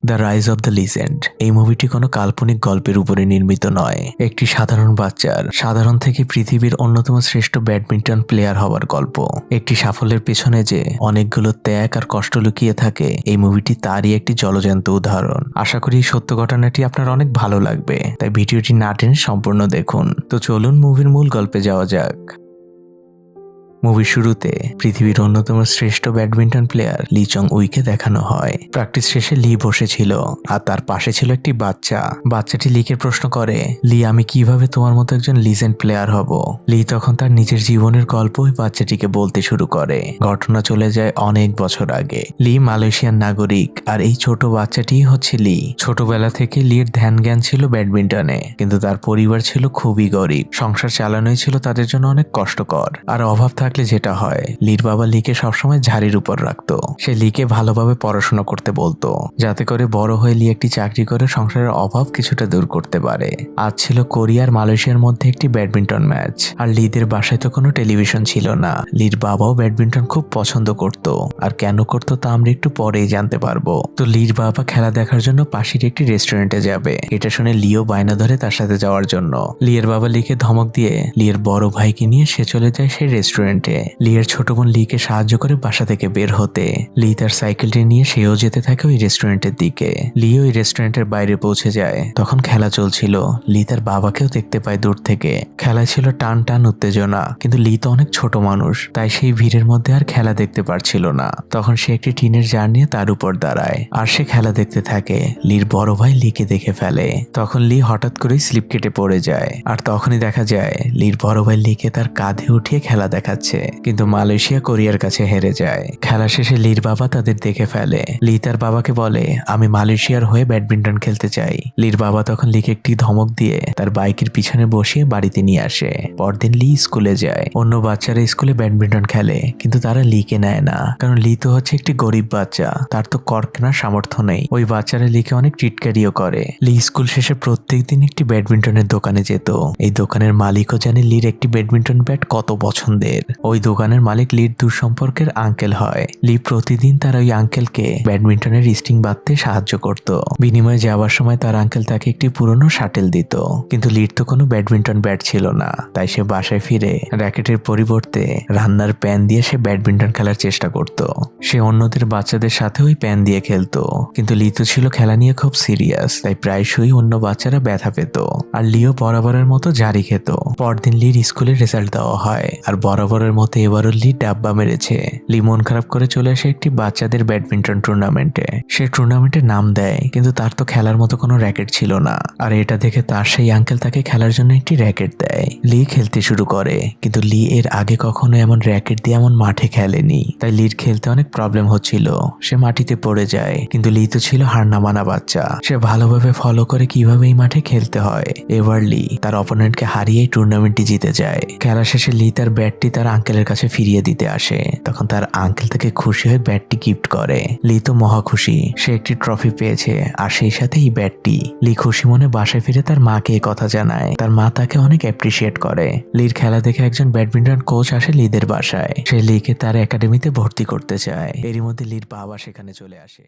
The rise of the legend এই মুভিটি কোনো কাল্পনিক গল্পের উপরে নির্মিত নয়। একটি সাধারণ বাচ্চার সাধারণ থেকে পৃথিবীর অন্যতম শ্রেষ্ঠ ব্যাডমিন্টন প্লেয়ার হওয়ার গল্প। একটি সাফল্যের পেছনে যে অনেকগুলো ত্যাগ আর কষ্ট লুকিয়ে থাকে, এই মুভিটি তারই একটি জলজ্যান্ত উদাহরণ। আশা করি এই সত্য ঘটনাটি আপনার অনেক ভালো লাগবে, তাই ভিডিওটি না টেনে সম্পূর্ণ দেখুন। তো চলুন মুভির মূল গল্পে যাওয়া যাক। মুভির শুরুতে পৃথিবীর অন্যতম শ্রেষ্ঠ ব্যাডমিন্টন প্লেয়ার লি চং উইকে দেখানো হয়। প্র্যাকটিস শেষে লি বসেছিল আর তার পাশে ছিল একটি বাচ্চা। বাচ্চাটি লিকে প্রশ্ন করে, লি, আমি কিভাবে তোমার মতো একজন লিজেন্ড প্লেয়ার হব? লি তখন তার নিজের জীবনের গল্প ওই বাচ্চাটিকে বলতে শুরু করে। ঘটনা চলে যায় অনেক বছর আগে। লি মালয়েশিয়ার নাগরিক আর এই ছোট বাচ্চাটি হচ্ছে লি। ছোটবেলা থেকে লির ধ্যান জ্ঞান ছিল ব্যাডমিন্টনে, কিন্তু তার পরিবার ছিল খুবই গরিব। সংসার চালানোই ছিল তাদের জন্য অনেক কষ্টকর। আর অভাব থাকলে যেটা হয়, লির বাবা লিকে সবসময় ঝাড়ির উপর রাখতো। সে লিকে ভালোভাবে পড়াশোনা করতে বলতো, যাতে করে বড় হয়ে লি একটি চাকরি করে সংসারের অভাব কিছুটা দূর করতে পারে। আজ ছিল কোরিয়ার মালয়েশিয়ার মধ্যে একটি ব্যাডমিন্টন ম্যাচ। আর লিদের বাসায় তো কোনো টেলিভিশন ছিল না। লির বাবাও ব্যাডমিন্টন খুব পছন্দ করত, আর কেন করতো তা আমরা একটু পরেই জানতে পারবো। তো লির বাবা খেলা দেখার জন্য পাশের একটি রেস্টুরেন্টে যাবে। এটা শুনে লিও বায়না ধরে তার সাথে যাওয়ার জন্য। লিয়ের বাবা লিকে ধমক দিয়ে লিয়ের বড় ভাইকে নিয়ে সে চলে যায় সেই রেস্টুরেন্টে। লিয়ের ছোট বোন লিকে সাহায্য করে বাসা থেকে বের হতে। লি তার সাইকেলটি নিয়ে সেও যেতে থাকে ওই রেস্টুরেন্টের দিকে। লি ওই রেস্টুরেন্টের বাইরে পৌঁছে যায়। তখন খেলা চলছিল। লি তার বাবাকেও দেখতে পায় দূর থেকে। খেলায় ছিল টান টান উত্তেজনা, কিন্তু লি তো অনেক ছোট মানুষ, তাই সেই ভিড়ের মধ্যে আর খেলা দেখতে পারছিল না। তখন সে একটি টিনের জার নিয়ে তার উপর দাঁড়ায় আর সে খেলা দেখতে থাকে। লির বড় ভাই লিকে দেখে ফেলে। তখন লি হঠাৎ করেই স্লিপ কেটে পড়ে যায়। আর তখনই দেখা যায় লির বড় ভাই লিকে তার কাঁধে উঠিয়ে খেলা দেখাচ্ছে, কিন্তু মালয়েশিয়া কোরিয়ার কাছে হেরে যায়। খেলা শেষে লির বাবা তাদের দেখে ফেলে। লি তার বাবাকে বলে, আমি মালয়েশিয়ার হয়ে ব্যাডমিন্টন খেলতে চাই। লির বাবা তখন লিকে একটি ধমক দিয়ে তার বাইকের পিছনে বসিয়ে বাড়িতে নিয়ে আসে। পরদিন লি স্কুলে যায়। অন্য বাচ্চারা স্কুলে ব্যাডমিন্টন খেলে, কিন্তু তারা লিকে নেয় না, কারণ লি তো হচ্ছে একটি গরিব বাচ্চা, তার তো কর কেনার সামর্থ্য নেই। ওই বাচ্চারা লিকে অনেক টিটকারিও করে। লি স্কুল শেষে প্রত্যেক দিন একটি ব্যাডমিন্টনের দোকানে যেত। এই দোকানের মালিকও জানে লির একটি ব্যাডমিন্টন ব্যাট কত পছন্দের। ওই দোকানের মালিক লির দূর সম্পর্কের আঙ্কেল হয়। লি প্রতিদিন তার ওই আঙ্কেলকে ব্যাডমিন্টনের স্ট্রিং বাঁধতে সাহায্য করত। বিনিময়ে যাওয়ার সময় তার আঙ্কেল তাকে একটি পুরনো শাটেল দিত। কিন্তু লির তো কোনো ব্যাডমিন্টন ব্যাট ছিল না, তাই সে বাসায় ফিরে র্যাকেটের পরিবর্তে রান্নার প্যান দিয়ে সে ব্যাডমিন্টন খেলার চেষ্টা করত। সে অন্যদের বাচ্চাদের সাথে ওই প্যান দিয়ে খেলতো, কিন্তু লি তো ছিল খেলা নিয়ে খুব সিরিয়াস, তাই প্রায়শই অন্য বাচ্চারা ব্যথা পেত। আর লিও বরাবরের মতো জারি খেত। পরদিন লির স্কুলের রেজাল্ট দেওয়া হয়, আর বরাবরের মতো এবারও লি ডাব্বা মেরেছে। লি মন খারাপ করে চলে আসে একটি বাচ্চাদের ব্যাডমিন্টন টুর্নামেন্টে। সে টুর্নামেন্টে নাম দেয়, কিন্তু তার তো খেলার মতো কোনো র্যাকেট ছিল না। আর এটা দেখে তার সেই আঙ্কেল তাকে খেলার জন্য একটি র্যাকেট দেয়। লি খেলতে শুরু করে, কিন্তু লি এর আগে কখনো এমন র্যাকেট দিয়ে এমন মাঠে খেলেনি, তাই লির খেলতে অনেক প্রবলেম হচ্ছিল। সে মাটিতে পড়ে যায়, কিন্তু লি তো ছিল হার না মানা বাচ্চা। সে ভালোভাবে ফলো করে কিভাবে এই মাঠে খেলতে হয়। এবার লি তার অপোনেন্টকে হারিয়ে টুর্নামেন্টটি জিতে যায়। খেলা শেষে লি তার ব্যাটটি তার আঙ্কেলের কাছে ফিরিয়ে দিতে আসে। তখন তার আঙ্কেল তাকে খুশি হয়ে ব্যাটটি গিফট করে। লি তো মহা খুশি, সে একটি ট্রফি পেয়েছে, আর সেই সাথে এই ব্যাটটি। লি খুশি মনে বাসায় ফিরে তার মাকে এই কথা জানায়। তার মা তাকে অনেক অ্যাপ্রিসিয়েট করে। লির খেলা দেখে একজন ব্যাডমিন্টন কোচ আসে লিদের বাসায়। সে লিকে তার একাডেমিতে ভর্তি করতে চায়। এরই মধ্যে লির বাবা সেখানে চলে আসে।